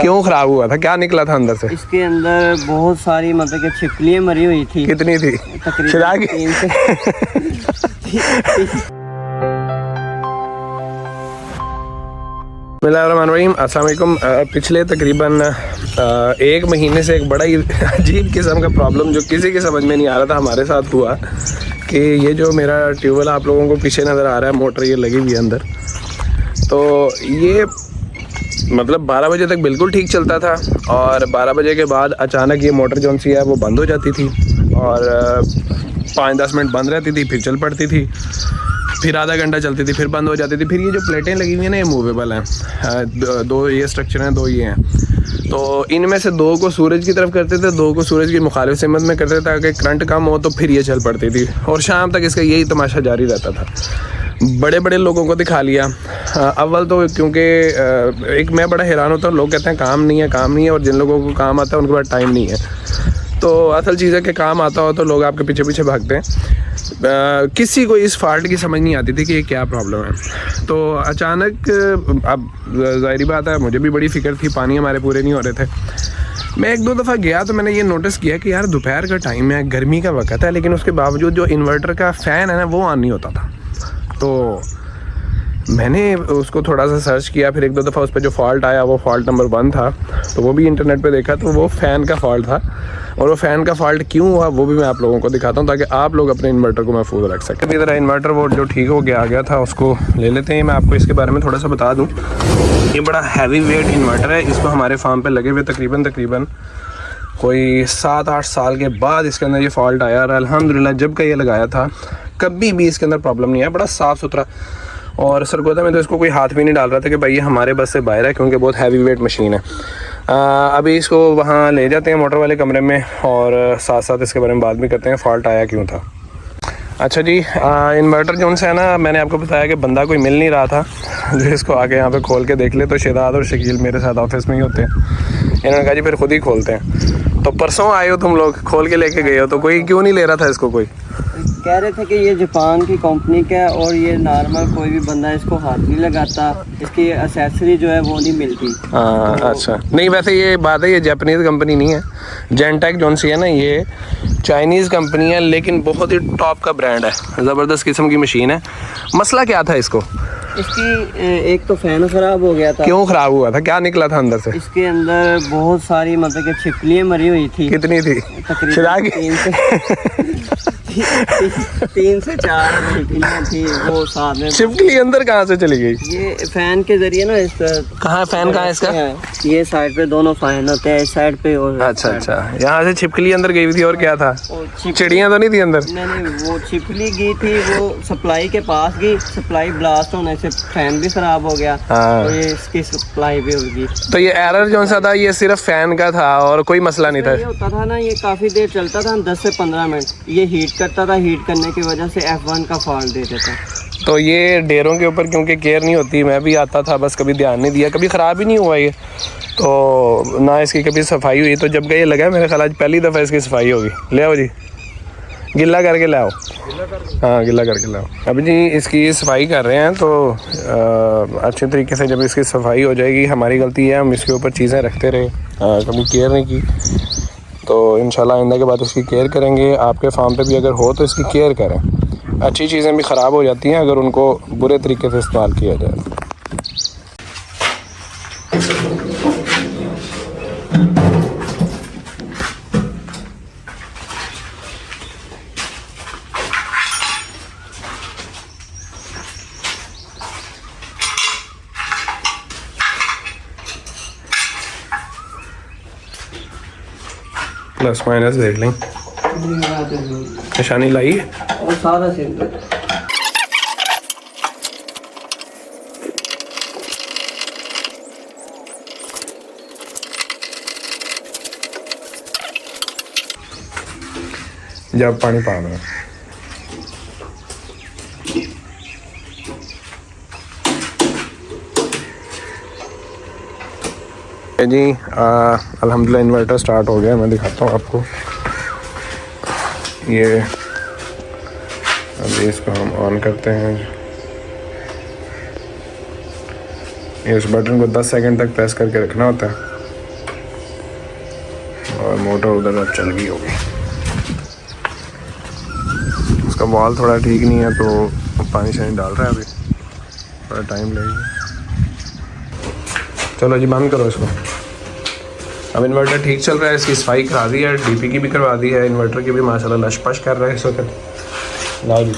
क्यों खराब हुआ था, क्या निकला था अंदर से? इसके अंदर बहुत सारी मतलब कि छिपकलियाँ मरी हुई थी। कितनी थी? तकरीबन 3 से बिस्मिल्लाहिर्रहमानिर्रहीम, अस्सलाम वालेकुम। पिछले तकरीबन 1 महीने से एक बड़ा ही अजीब किस्म का प्रॉब्लम जो किसी की समझ में नहीं आ रहा था हमारे साथ हुआ कि ये जो मेरा ट्यूबवेल आप लोगों को पीछे नज़र आ रहा है, मोटर ये लगी हुई है अंदर, तो ये मतलब 12 बजे तक बिल्कुल ठीक चलता था और 12 बजे के बाद अचानक ये मोटर जो सी है वो बंद हो जाती थी और 5-10 मिनट बंद रहती थी, फिर चल पड़ती थी, फिर आधा घंटा चलती थी, फिर बंद हो जाती थी। फिर ये जो प्लेटें लगी हुई हैं ना, ये मूवेबल हैं, 2 ये स्ट्रक्चर हैं, 2 ये हैं, तो इनमें से 2 को सूरज की तरफ करते थे, 2 को सूरज की मुखालिफ सिमत में करते थे ताकि करंट कम हो, तो फिर ये चल पड़ती थी और शाम तक इसका यही तमाशा जारी रहता था। बड़े बड़े लोगों को दिखा लिया। अव्वल तो क्योंकि एक मैं बड़ा हैरान होता हूँ, लोग कहते हैं काम नहीं है, और जिन लोगों को काम आता है उनके पास टाइम नहीं है। तो असल चीज़ है कि काम आता हो तो लोग आपके पीछे पीछे भागते हैं। किसी को इस फॉल्ट की समझ नहीं आती थी कि ये क्या प्रॉब्लम है। तो अचानक, अब ज़ाहिरी बात है, मुझे भी बड़ी फ़िक्र थी, पानी हमारे पूरे नहीं हो रहे थे। मैं 1-2 दफ़ा गया तो मैंने ये नोटिस किया कि यार दोपहर का टाइम है, गर्मी का वक्त है, लेकिन उसके बावजूद जो इन्वर्टर का फ़ैन है ना वो ऑन नहीं होता था। तो मैंने उसको थोड़ा सा सर्च किया, फिर 1-2 दफ़ा उस पर जो फॉल्ट आया वो फॉल्ट नंबर 1 था, तो वो भी इंटरनेट पे देखा, तो वो फ़ैन का फॉल्ट था। और वो फ़ैन का फॉल्ट क्यों हुआ वो भी मैं आप लोगों को दिखाता हूँ ताकि आप लोग अपने इन्वर्टर को महफूज रख सकें। इसी तरह इन्वर्टर वो जो ठीक हो गया आ गया था उसको ले लेते हैं। मैं आपको इसके बारे में थोड़ा सा बता दूँ, ये बड़ा हैवी वेट इन्वर्टर है। इसको हमारे फार्म पर लगे हुए तकरीबन कोई 7-8 साल के बाद इसके अंदर ये फॉल्ट आया और अल्हम्दुलिल्लाह जब का ये लगाया था कभी भी इसके अंदर प्रॉब्लम नहीं आया। बड़ा साफ़ सुथरा, और सरगोदा में तो इसको कोई हाथ भी नहीं डाल रहा था कि भाई ये हमारे बस से बाहर है, क्योंकि बहुत हैवी वेट मशीन है। अभी इसको वहाँ ले जाते हैं मोटर वाले कमरे में और साथ साथ इसके बारे में बात भी करते हैं फॉल्ट आया क्यों था। अच्छा जी, इन्वर्टर जो उनसे है ना, मैंने आपको बताया कि बंदा कोई मिल नहीं रहा था जो इसको आके यहाँ पे खोल के देख ले। तो शेदाद और शकील मेरे साथ ऑफिस में ही होते हैं, इन्होंने कहा जी फिर खुद ही खोलते हैं। तो परसों आए हो तुम लोग, खोल के लेके गए हो, तो कोई क्यों नहीं ले रहा था इसको? कोई कह रहे थे कि ये जापान की कंपनी का है और ये नॉर्मल कोई भी बंदा इसको हाथ नहीं लगाता, इसकी एसेसरी जो है वो नहीं मिलती। हाँ तो अच्छा, नहीं वैसे ये बात है, ये जापानीज़ कंपनी नहीं है। जेनटेक जोन सी है ना, ये चाइनीज़ कंपनी है, लेकिन बहुत ही टॉप का ब्रांड है, ज़बरदस्त किस्म की मशीन है। मसला क्या था इसको? इसकी एक तो फ़ैन ख़राब हो गया था। क्यों ख़राब हुआ था, क्या निकला था अंदर से? इसके अंदर बहुत सारी मतलब कि छिपकलियाँ मरी हुई थी। कितनी थी? तकरीबन 3 से 4 छिपकलियाँ थी वो साथ में। छिपकली अंदर कहाँ से चली गई? ये फैन के जरिए ना, इस कहाँ फैन कहाँ है इसका? ये साइड पे 2 फैन होते हैं, इस साइड पे और अच्छा, यहाँ से छिपकली अंदर गई हुई थी और क्या था? चिड़ियाँ तो नहीं थी अंदर? नहीं, वो छिपकली गई थी, वो सप्लाई के पास गई, सप्लाई ब्लास्ट होने से फैन भी खराब हो गया और ये इसकी सप्लाई भी होगी। तो ये एरर जो सा था ये सिर्फ फैन का था और कोई मसला नहीं था? ये होता था ना, ये काफ़ी देर चलता था, 10 से 15 मिनट ये हीट करता था, हीट करने की वजह से F1 का फॉल्ट दे देता। तो ये डेरों के ऊपर क्योंकि केयर नहीं होती, मैं भी आता था बस कभी ध्यान नहीं दिया, कभी ख़राब ही नहीं हुआ ये, तो ना इसकी कभी सफाई हुई। तो जब का ये लगा मेरे ख्याल आज पहली दफ़ा इसकी सफाई होगी। ले आओ जी, गिला करके लाओ। हाँ गिला करके लाओ। अभी जी इसकी सफाई कर रहे हैं, तो अच्छे तरीके से जब इसकी सफाई हो जाएगी, हमारी गलती है हम इसके ऊपर चीज़ें रखते रहे, कभी केयर नहीं की, तो इंशाल्लाह आइंदा के बाद इसकी केयर करेंगे। आपके फार्म पे भी अगर हो तो इसकी केयर करें। अच्छी चीज़ें भी ख़राब हो जाती हैं अगर उनको बुरे तरीके से इस्तेमाल किया जाए। प्लस माइनस देख लें, निशानी लाई और सारा सिंपल। जब पानी पा दें जी। अल्हम्दुलिल्लाह इन्वर्टर स्टार्ट हो गया, मैं दिखाता हूँ आपको। ये अभी इसको हम ऑन करते हैं, इस बटन को 10 सेकंड तक प्रेस करके रखना होता है। और मोटर उधर अब चल गई होगी। उसका बॉल थोड़ा ठीक नहीं है तो पानी शानी डाल रहा है, अभी थोड़ा टाइम लगेगा। चलो जी बंद करो इसको। अब इन्वर्टर ठीक चल रहा है, इसकी सफाई करा दी है, डीपी की भी करवा दी है, इन्वर्टर की भी माशाल्लाह लश-पश कर रहा है इस वक्त। लाओ जी।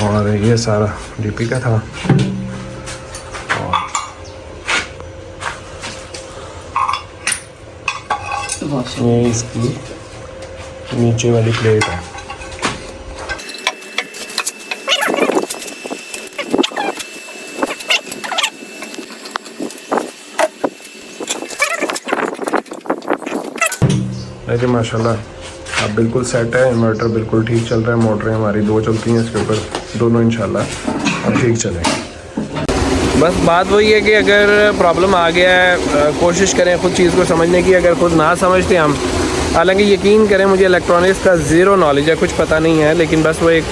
और ये सारा डीपी का था। और ये इसकी नीचे वाली प्लेट है। देखिए माशाल्लाह अब बिल्कुल सेट है, इन्वर्टर बिल्कुल ठीक चल रहा है, मोटरें हमारी 2 चलती हैं इसके ऊपर, दोनों इंशाल्लाह अब ठीक चलेंगे। बस बात वही है कि अगर प्रॉब्लम आ गया है कोशिश करें खुद चीज़ को समझने की। अगर खुद ना समझते हम, हालांकि यकीन करें मुझे इलेक्ट्रॉनिक्स का ज़ीरो नॉलेज है, कुछ पता नहीं है, लेकिन बस वो एक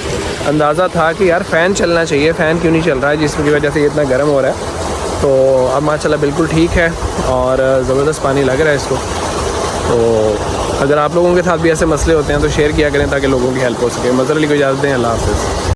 अंदाज़ा था कि यार फ़ैन चलना चाहिए, फ़ैन क्यों नहीं चल रहा है जिसकी वजह से ये इतना गर्म हो रहा है। तो अब माशाल्लाह बिल्कुल ठीक है और ज़बरदस्त पानी लग रहा है इसको। तो अगर आप लोगों के साथ भी ऐसे मसले होते हैं तो शेयर किया करें ताकि लोगों की हेल्प हो सके। मज़र अली को इजाज़त दें, अल्लाह हाफ़िज़।